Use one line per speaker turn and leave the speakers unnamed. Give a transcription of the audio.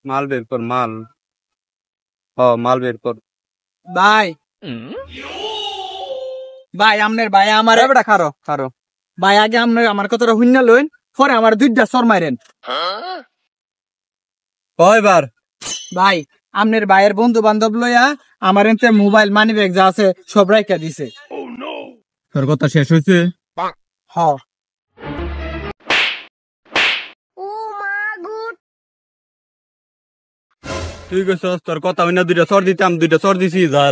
মাল বের কর মাল মাল বের কর
ভাই ভাই আমনের ভাই আমার
বেটা খারো খারো
ভাই আগে আমনের আমার কথাটা শুননা লইন পরে আমার দুইটা সর মাইরেন
কয়বার
ভাই আমনের ভাইয়ের বন্ধু বান্ধব লইয়া আমার এতে মোবাইল মানি ব্যাগ যা আছে সব রাইখা দিছে
তোর কথা শেষ হয়েছে
হ
ঠিক আছে তোর কথা হইনা দুইটা চর দিতাম দুইটা চর দিছি যা